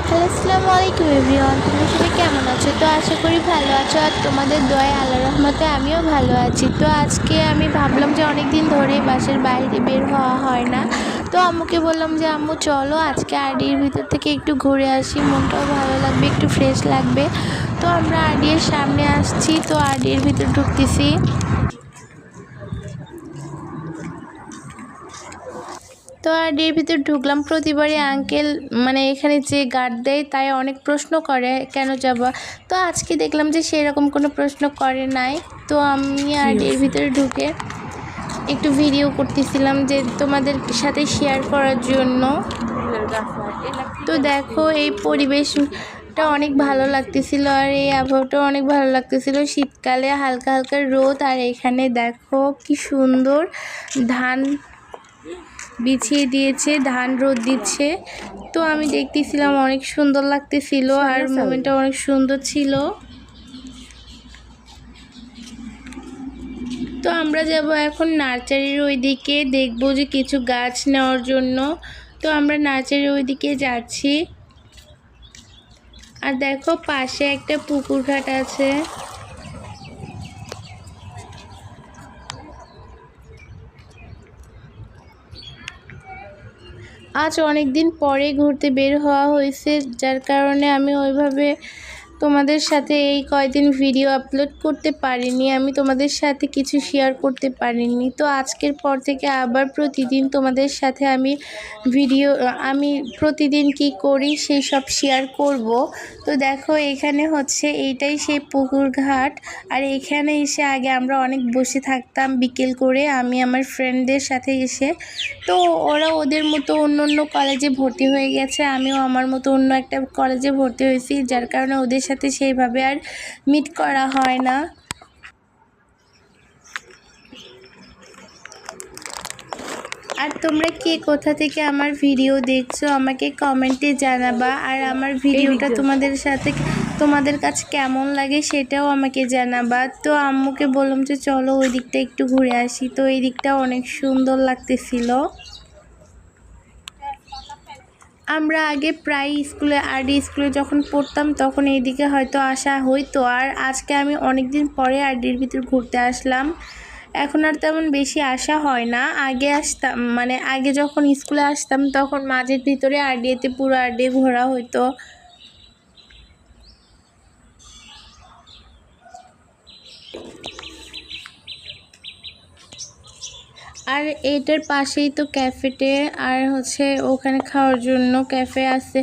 Hello, আসসালামু আলাইকুম everyone. তোমরা সবাই কেমন আছো? তো আশা করি ভালো আছো, আর তোমাদের দোয়ায় আল্লাহর রহমতে আমিও ভালো আছি। তো আজকে আমি ভাবলাম যে অনেক দিন ধরেই বাসার বাইরে বের হওয়া হয় না। তো আম্মুকে বললাম যে আম্মু চলো আজকে আরডির ভিতর থেকে একটু ঘুরে আসি, মনটাও ভালো লাগবে, একটু ফ্রেশ লাগবে। তো আমরা আরডির সামনে আসছি, তো আরডির ভিতর ঢুকতেছি। তো আরডির ভিতর ঢুকলাম। প্রতিবারই আঙ্কেল এখানে যে গার্ড দেয় তাই অনেক প্রশ্ন করে কেন যাবা। তো আজকে দেখলাম যে সেরকম কোনো প্রশ্ন করে নাই। তো আমি আরডির ভিতরে ঢুকে একটু ভিডিও করতেছিলাম যে তোমাদের সাথে শেয়ার করার জন্য। তো দেখো এই পরিবেশটা অনেক ভালো লাগতেছিল, আর এই আবহাওয়াটা অনেক ভালো লাগতেছিল। শীতকালে হালকা হালকা রোদ, আর এখানে দেখো কি সুন্দর ধান বিছিয়ে দিয়েছে, ধান রোদ দিচ্ছে। তো আমি দেখতেছিলাম, অনেক সুন্দর লাগতেছিল, আর মোমেন্টটা অনেক সুন্দর ছিল। তো আমরা যাব এখন নার্সারির ওইদিকে, দেখবো যে কিছু গাছ নেওয়ার জন্য। তো আমরা নার্সারির ওইদিকে যাচ্ছি। আর দেখো পাশে একটা পুকুর ঘাট আছে। আজ অনেক দিন পরে ঘুরতে বের হওয়া হয়েছে, যার কারণে আমি ওইভাবে তোমাদের সাথে এই কয়দিন ভিডিও আপলোড করতে পারিনি, আমি তোমাদের সাথে কিছু শেয়ার করতে পারিনি। তো আজকের পর থেকে আবার প্রতিদিন তোমাদের সাথে আমি প্রতিদিন কি করি সেই সব শেয়ার করব। তো দেখো এখানে হচ্ছে এইটাই সেই পুকুর ঘাট, আর এখানে এসে আগে আমরা অনেক বসে থাকতাম বিকেল করে, আমি আমার ফ্রেন্ডদের সাথে এসে। তো ওরা ওদের মতো অন্য অন্য কলেজে ভর্তি হয়ে গেছে, আমিও আমার মতো অন্য একটা কলেজে ভর্তি হয়েছি, যার কারণে ওদের সাথে সেইভাবে আর মিট করা হয় না। আর তোমরা কে কোথা থেকে আমার ভিডিও দেখছো আমাকে কমেন্টে জানাবা, আর আমার ভিডিওটা তোমাদের কাছে কেমন লাগে সেটাও আমাকে জানাবা। তো আম্মুকে বললাম যে চলো ওই দিকটা একটু ঘুরে আসি। তো এই দিকটা অনেক সুন্দর লাগতেছিল। আমরা আগে প্রায় আরডি স্কুলে যখন পড়তাম তখন এইদিকে হয়তো আসা হইতো, আর আজকে আমি অনেক দিন পরে আরডির ভিতর ঘুরতে আসলাম। এখন আর তেমন বেশি আসা হয় না। আগে আসতাম, আগে যখন স্কুলে আসতাম তখন মাঝের ভিতরে আরডিতে পুরো আরডি ঘোরা হইতো। আর এইটার পাশেই তো ক্যাফেটে, আর হচ্ছে ওখানে খাওয়ার জন্য ক্যাফে আছে,